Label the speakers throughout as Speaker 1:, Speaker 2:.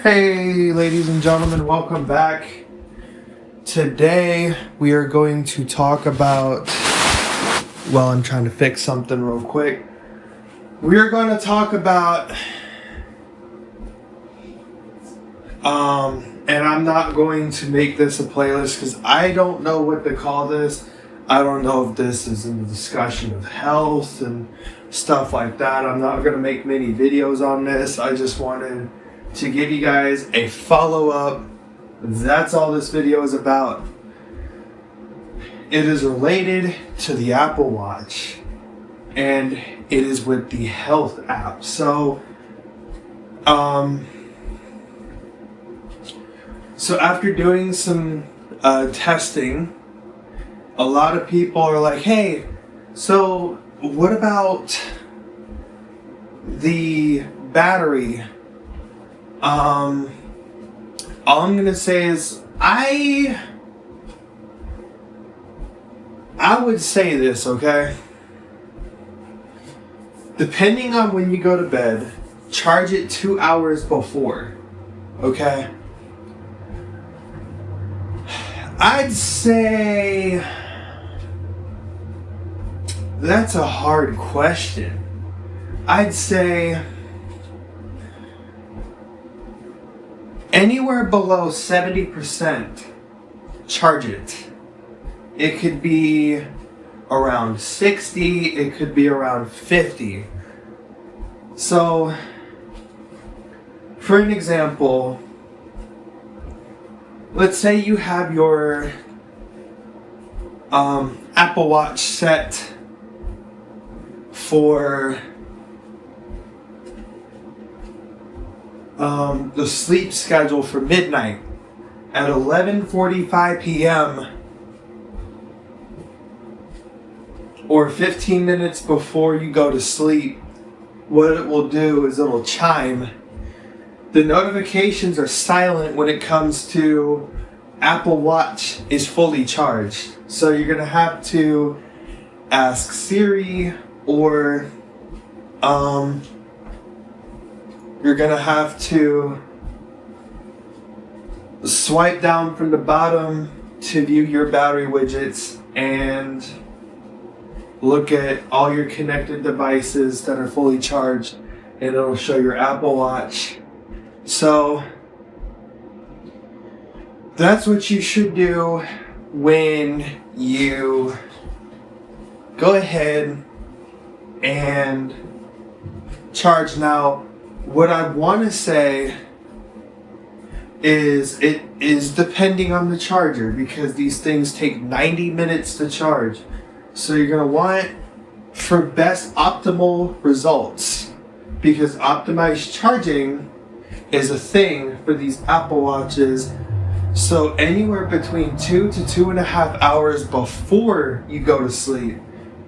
Speaker 1: Hey, ladies and gentlemen, welcome back. Today we are going to talk about, I'm trying to fix something real quick. We are going to talk about, and I'm not going to make this a playlist because I don't know what to call this. I don't know if this is in the discussion of health and stuff like that. I'm not going to make many videos on this. I just wanted to give you guys a follow-up. That's all this video is about. It is related to the Apple Watch, and it is with the health app. So after doing some testing, a lot of people are like, hey, so what about the battery? All I'm gonna say is I would say this, okay? Depending on when you go to bed, charge it 2 hours before, okay? I'd say that's a hard question. I'd say anywhere below 70%, charge it. It could be around 60, it could be around 50. So, for an example, let's say you have your Apple Watch set for the sleep schedule for midnight at 11:45 p.m. or 15 minutes before you go to sleep. What it will do is it'll chime. The notifications are silent when it comes to Apple Watch is fully charged. So you're gonna have to ask Siri, or you're gonna have to swipe down from the bottom to view your battery widgets and look at all your connected devices that are fully charged, and it'll show your Apple Watch. So that's what you should do when you go ahead and charge. Now, what I want to say is it is depending on the charger, because these things take 90 minutes to charge. So you're going to want, for best optimal results, because optimized charging is a thing for these Apple Watches. So anywhere between 2 to 2.5 hours before you go to sleep,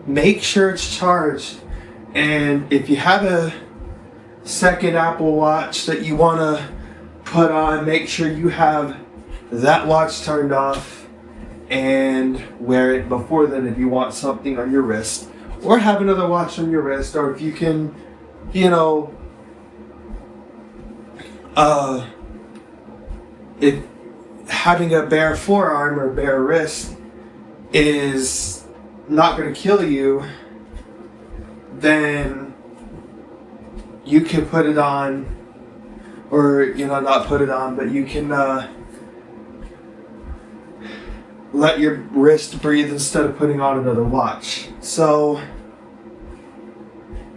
Speaker 1: make sure it's charged. And if you have a second Apple Watch that you want to put on, make sure you have that watch turned off and wear it before then if you want something on your wrist, or have another watch on your wrist, or if you can, if having a bare forearm or bare wrist is not going to kill you, then you can put it on, or not put it on, but you can let your wrist breathe instead of putting on another watch. So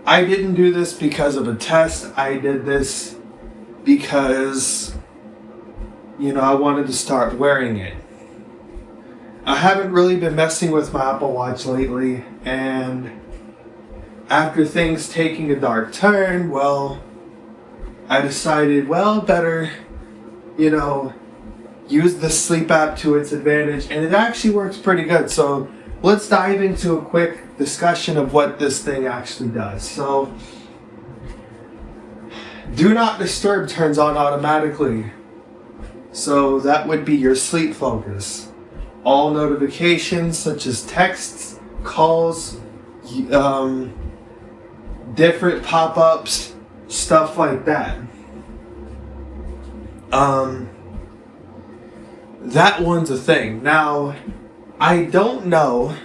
Speaker 1: I didn't do this because of a test. I did this because I wanted to start wearing it. I haven't really been messing with my Apple Watch lately, and after things taking a dark turn, I decided, better, use the sleep app to its advantage, and it actually works pretty good. So let's dive into a quick discussion of what this thing actually does. So, Do Not Disturb turns on automatically. So that would be your sleep focus. All notifications such as texts, calls, different pop-ups, stuff like that. That one's a thing. Now, I don't know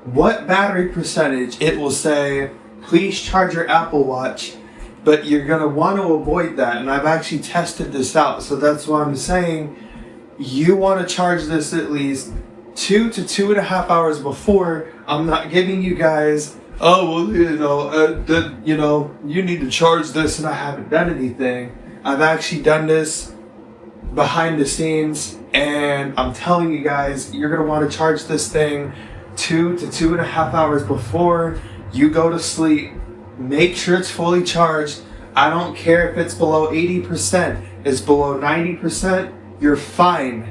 Speaker 1: what battery percentage it will say, please charge your Apple Watch, but you're going to want to avoid that. And I've actually tested this out. So that's why I'm saying you want to charge this at least 2 to 2.5 hours before. I'm not giving you guys, oh, well, you need to charge this and I haven't done anything. I've actually done this behind the scenes, and I'm telling you guys, you're going to want to charge this thing 2 to 2.5 hours before you go to sleep. Make sure it's fully charged. I don't care if it's below 80%, it's below 90%, you're fine.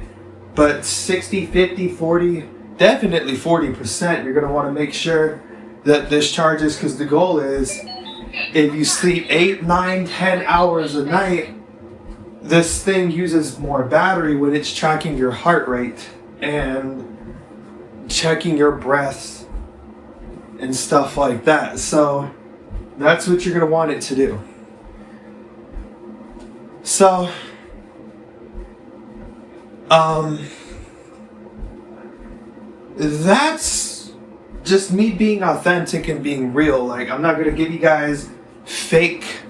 Speaker 1: But 60, 50, 40, definitely 40%, you're going to want to make sure that this charges, because the goal is if you sleep 8, 9, 10 hours a night, this thing uses more battery when it's tracking your heart rate and checking your breath and stuff like that. So that's what you're going to want it to do. So, that's just me being authentic and being real. Like, I'm not going to give you guys fake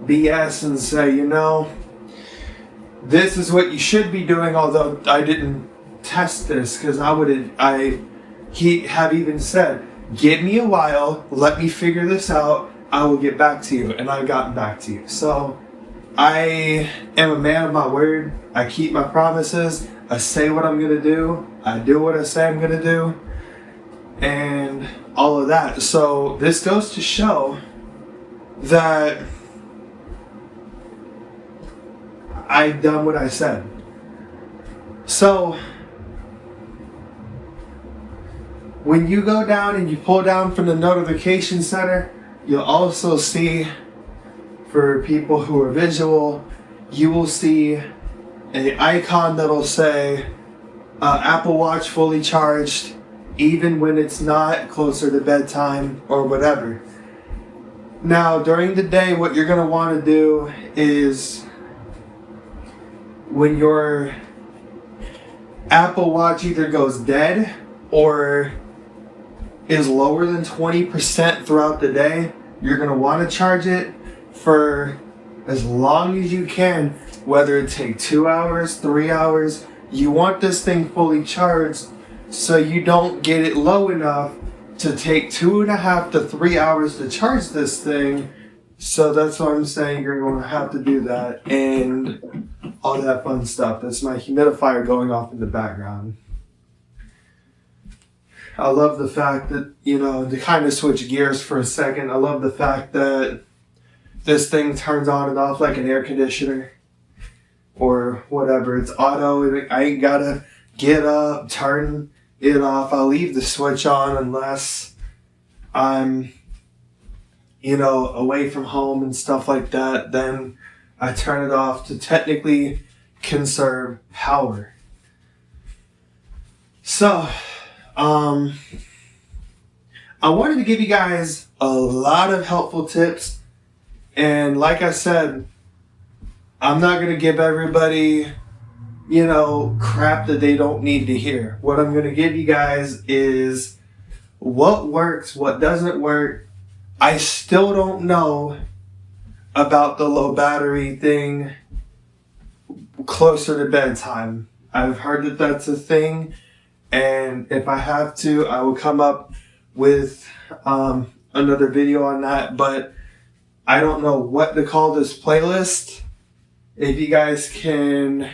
Speaker 1: BS and say, this is what you should be doing, although I didn't test this, because he have even said, give me a while, let me figure this out, I will get back to you, and I've gotten back to you. So I am a man of my word. I keep my promises. I say what I'm going to do. I do what I say I'm going to do. And all of that. So this goes to show that I've done what I said. So when you go down and you pull down from the notification center, you'll also see, for people who are visual, you will see an icon that'll say Apple Watch fully charged, even when it's not, closer to bedtime or whatever. Now, during the day, what you're going to want to do is, when your Apple Watch either goes dead or is lower than 20% throughout the day, you're going to want to charge it for as long as you can, whether it take 2 hours, 3 hours. You want this thing fully charged so you don't get it low enough to take 2.5 to 3 hours to charge this thing. So that's what I'm saying, you're going to have to do that and all that fun stuff. That's my humidifier going off in the background. I love the fact that, to kind of switch gears for a second, I love the fact that this thing turns on and off like an air conditioner or whatever. It's auto. I ain't gotta get up, turn it off. I'll leave the switch on unless I'm, away from home and stuff like that. Then I turn it off to technically conserve power. So, I wanted to give you guys a lot of helpful tips. And like I said, I'm not going to give everybody, crap that they don't need to hear. What I'm going to give you guys is what works, what doesn't work. I still don't know about the low battery thing closer to bedtime. I've heard that that's a thing. And if I have to, I will come up with another video on that. But I don't know what to call this playlist. If you guys can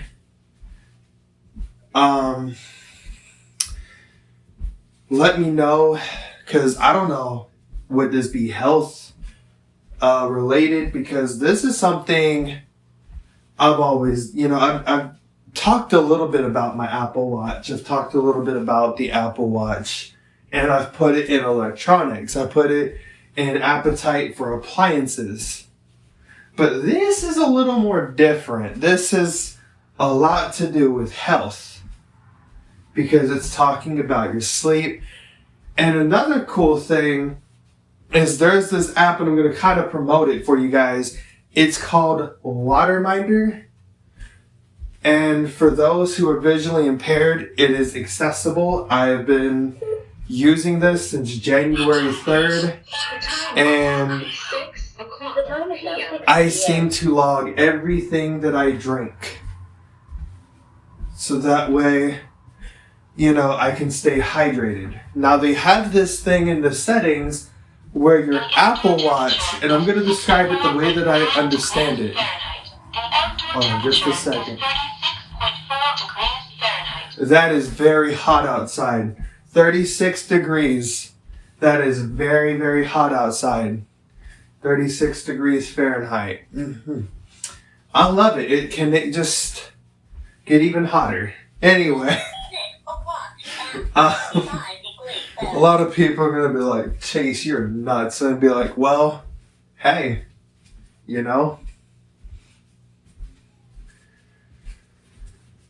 Speaker 1: let me know, because I don't know, would this be health related? Because this is something I've always, I've talked a little bit about my Apple Watch. I've talked a little bit about the Apple Watch, and I've put it in electronics. I put it in appetite for appliances. But this is a little more different. This is a lot to do with health, because it's talking about your sleep. And another cool thing is there's this app, and I'm going to kind of promote it for you guys. It's called Waterminder. And for those who are visually impaired, it is accessible. I've been using this since January 3rd, and I seem to log everything that I drink. So that way, I can stay hydrated. Now they have this thing in the settings where your Apple Watch, and I'm going to describe it the way that I understand it. Hold on just a second. That is very hot outside. 36 degrees. That is very, very hot outside. 36 degrees Fahrenheit. Mm-hmm. I love it. It just get even hotter. Anyway. A lot of people are going to be like, Chase, you're nuts. And I'd be like, well, hey,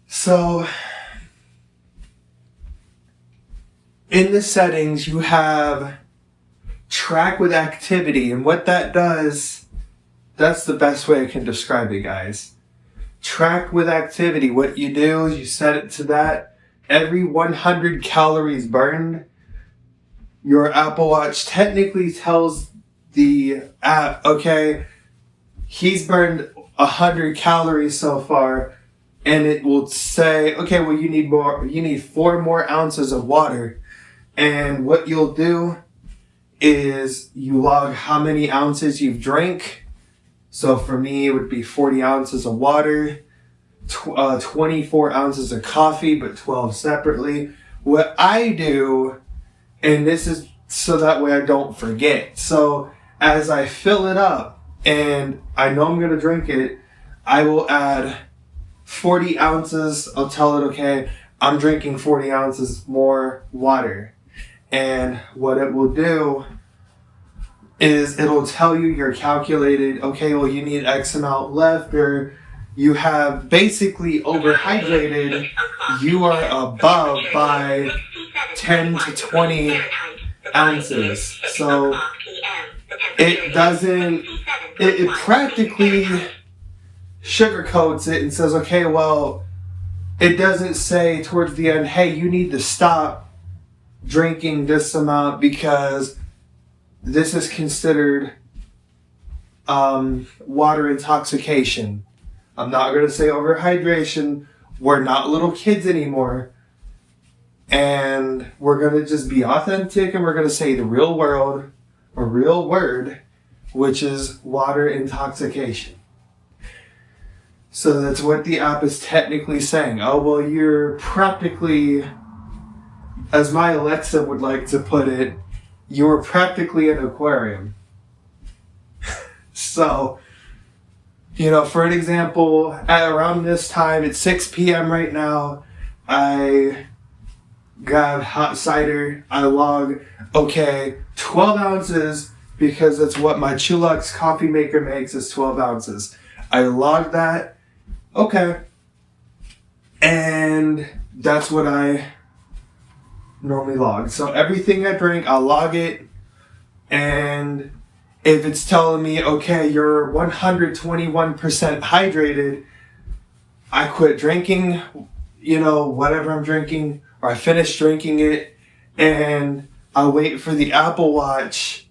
Speaker 1: So, in the settings, you have track with activity. And what that does, that's the best way I can describe it, guys. Track with activity. What you do is you set it to that. Every 100 calories burned, your Apple Watch technically tells the app, okay, he's burned 100 calories so far, and it will say, okay, well, you need 4 more ounces of water. And what you'll do is you log how many ounces you've drank. So for me, it would be 40 ounces of water, 24 ounces of coffee, but 12 separately. What I do, and this is so that way I don't forget. So as I fill it up and I know I'm going to drink it, I will add 40 ounces. I'll tell it, okay, I'm drinking 40 ounces more water. And what it will do is it'll tell you you're calculated, okay, well, you need X amount left, or you have basically overhydrated. You are above by 10 to 20 ounces. So it practically sugarcoats it and says, okay, well, it doesn't say towards the end, hey, you need to stop drinking this amount because this is considered water intoxication. I'm not going to say overhydration. We're not little kids anymore. And we're going to just be authentic, and we're going to say the real word, which is water intoxication. So that's what the app is technically saying. Oh, well, you're practically, as my Alexa would like to put it, you're practically an aquarium. So, for an example, at around this time, it's 6 p.m. right now, I got hot cider. I log, 12 ounces, because that's what my Chulux coffee maker makes, is 12 ounces. I log that. Okay. And that's what I normally log. So everything I drink, I'll log it. And if it's telling me, okay, you're 121% hydrated, I quit drinking, whatever I'm drinking, or I finish drinking it, and I wait for the Apple Watch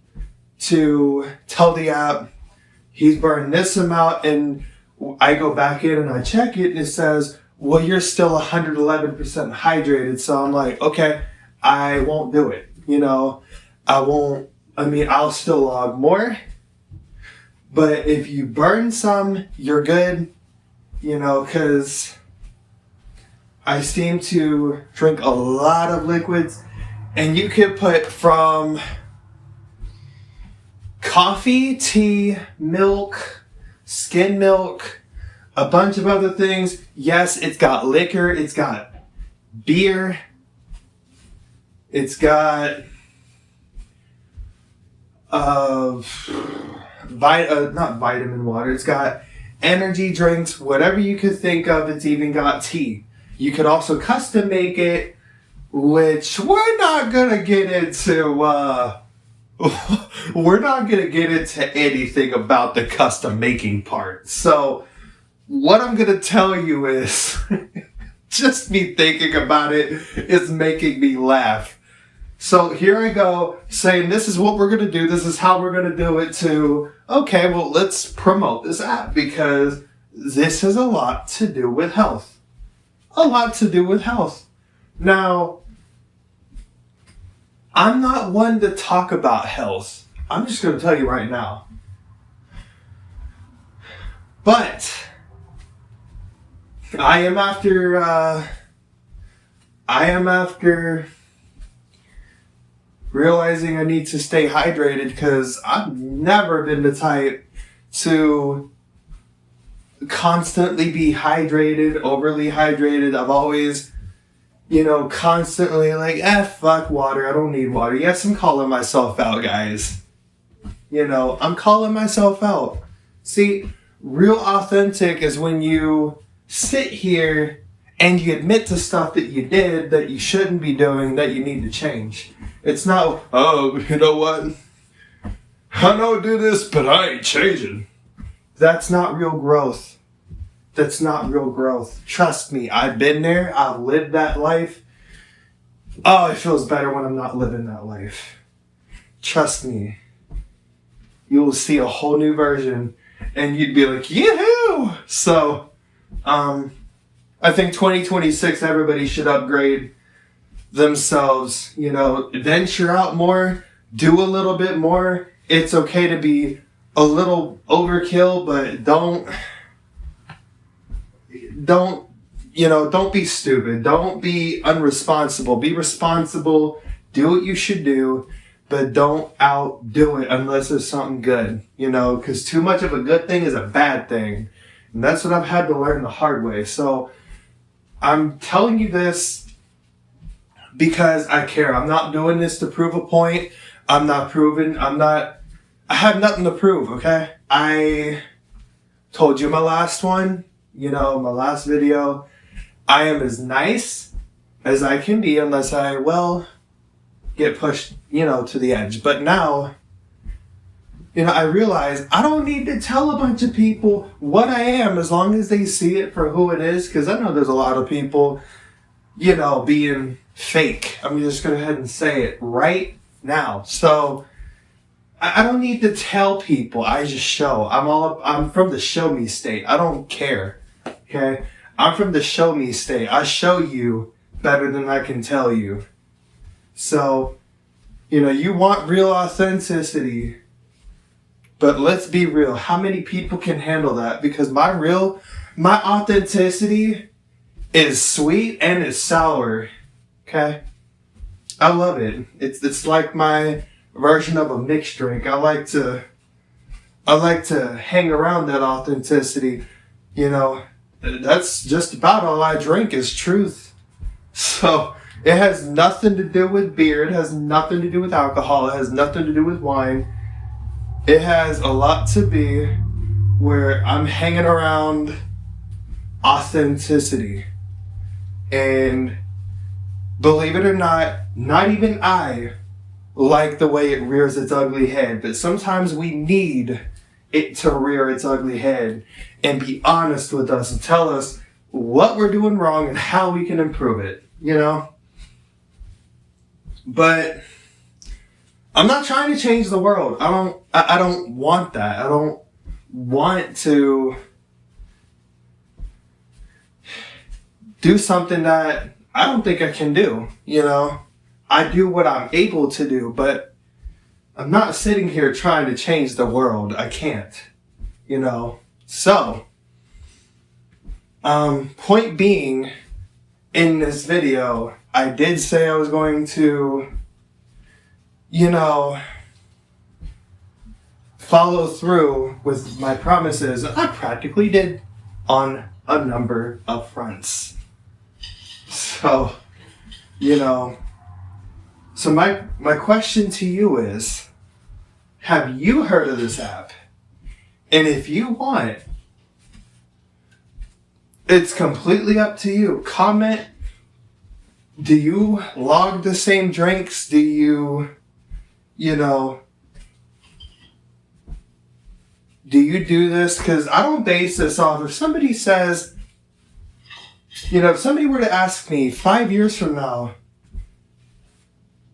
Speaker 1: to tell the app he's burned this amount, and I go back in and I check it, and it says, well, you're still 111% hydrated. So I'm like, okay, I won't do it. I'll still log more. But if you burn some, you're good, because I seem to drink a lot of liquids. And you could put from coffee, tea, milk, skim milk, a bunch of other things. Yes, it's got liquor, it's got beer, it's got not vitamin water, it's got energy drinks, whatever you could think of. It's even got tea. You could also custom make it, which we're not gonna get into. We're not gonna get into anything about the custom making part. So what I'm going to tell you is just me thinking about it is making me laugh. So here I go saying this is what we're going to do. This is how we're going to do it to, okay, well, let's promote this app because this has a lot to do with health. A lot to do with health. Now, I'm not one to talk about health. I'm just going to tell you right now. But I am after realizing I need to stay hydrated because I've never been the type to constantly be hydrated, overly hydrated. I've always, constantly like, fuck water. I don't need water. Yes, I'm calling myself out, guys. I'm calling myself out. See, real authentic is when you sit here and you admit to stuff that you did that you shouldn't be doing that you need to change. It's not, oh, you know what? I don't do this, but I ain't changing. That's not real growth. That's not real growth. Trust me, I've been there. I've lived that life. Oh, it feels better when I'm not living that life. Trust me. You will see a whole new version and you'd be like, yoo-hoo! So, I think 2026, everybody should upgrade themselves, venture out more, do a little bit more. It's okay to be a little overkill, but don't be stupid. Don't be unresponsible. Be responsible. Do what you should do, but don't outdo it unless it's something good, because too much of a good thing is a bad thing. And that's what I've had to learn the hard way. So I'm telling you this because I care. I'm not doing this to prove a point. I have nothing to prove, okay? I told you my last one, my last video. I am as nice as I can be unless I, get pushed, to the edge. But now, I realize I don't need to tell a bunch of people what I am as long as they see it for who it is. Because I know there's a lot of people, being fake. I'm just going to go ahead and say it right now. So I don't need to tell people. I just show. I'm from the show me state. I don't care. Okay? I'm from the show me state. I show you better than I can tell you. So, you want real authenticity. But let's be real. How many people can handle that? Because my authenticity is sweet and it's sour. Okay? I love it. It's like my version of a mixed drink. I like to hang around that authenticity. That's just about all I drink is truth. So it has nothing to do with beer. It has nothing to do with alcohol. It has nothing to do with wine. It has a lot to be where I'm hanging around authenticity. And believe it or not even I like the way it rears its ugly head. But sometimes we need it to rear its ugly head and be honest with us and tell us what we're doing wrong and how we can improve it, But I'm not trying to change the world. I don't want that. I don't want to do something that I don't think I can do, I do what I'm able to do, but I'm not sitting here trying to change the world. I can't, So, point being, in this video, I did say I was going to, follow through with my promises. I practically did on a number of fronts. So, so my question to you is, have you heard of this app? And if you want, it's completely up to you. Comment. Do you log the same drinks? Do you Do you do this? Because I don't base this off. If somebody says, if somebody were to ask me 5 years from now,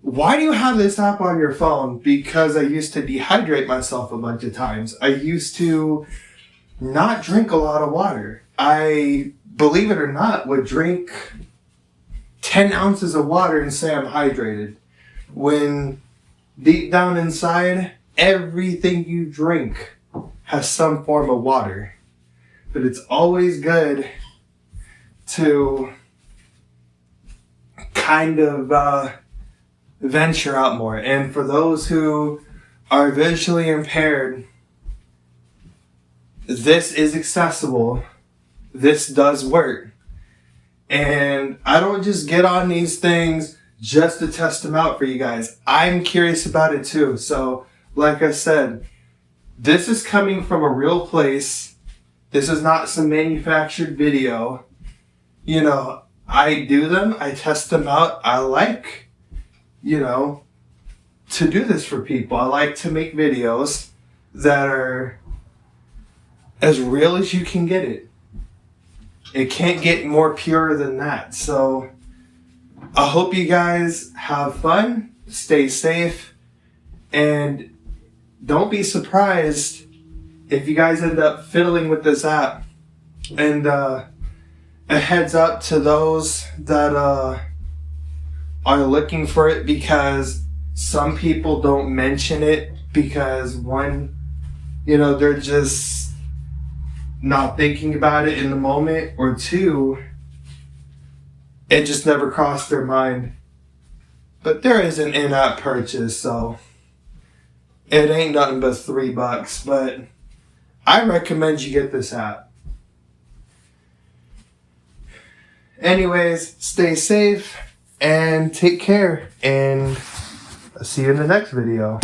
Speaker 1: why do you have this app on your phone? Because I used to dehydrate myself a bunch of times. I used to not drink a lot of water. I, believe it or not, would drink 10 ounces of water and say I'm hydrated. When deep down inside, everything you drink has some form of water. But it's always good to kind of venture out more. And for those who are visually impaired, this is accessible. This does work. And I don't just get on these things just to test them out for you guys. I'm curious about it too. So, like I said, this is coming from a real place. This is not some manufactured video. I do them. I test them out. I like, to do this for people. I like to make videos that are as real as you can get it. It can't get more pure than that. So I hope you guys have fun, stay safe, and don't be surprised if you guys end up fiddling with this app. And a heads up to those that are looking for it, because some people don't mention it because one, they're just not thinking about it in the moment, or two, it just never crossed their mind. But there is an in-app purchase, so it ain't nothing but $3, but I recommend you get this app. Anyways, stay safe and take care, and I'll see you in the next video.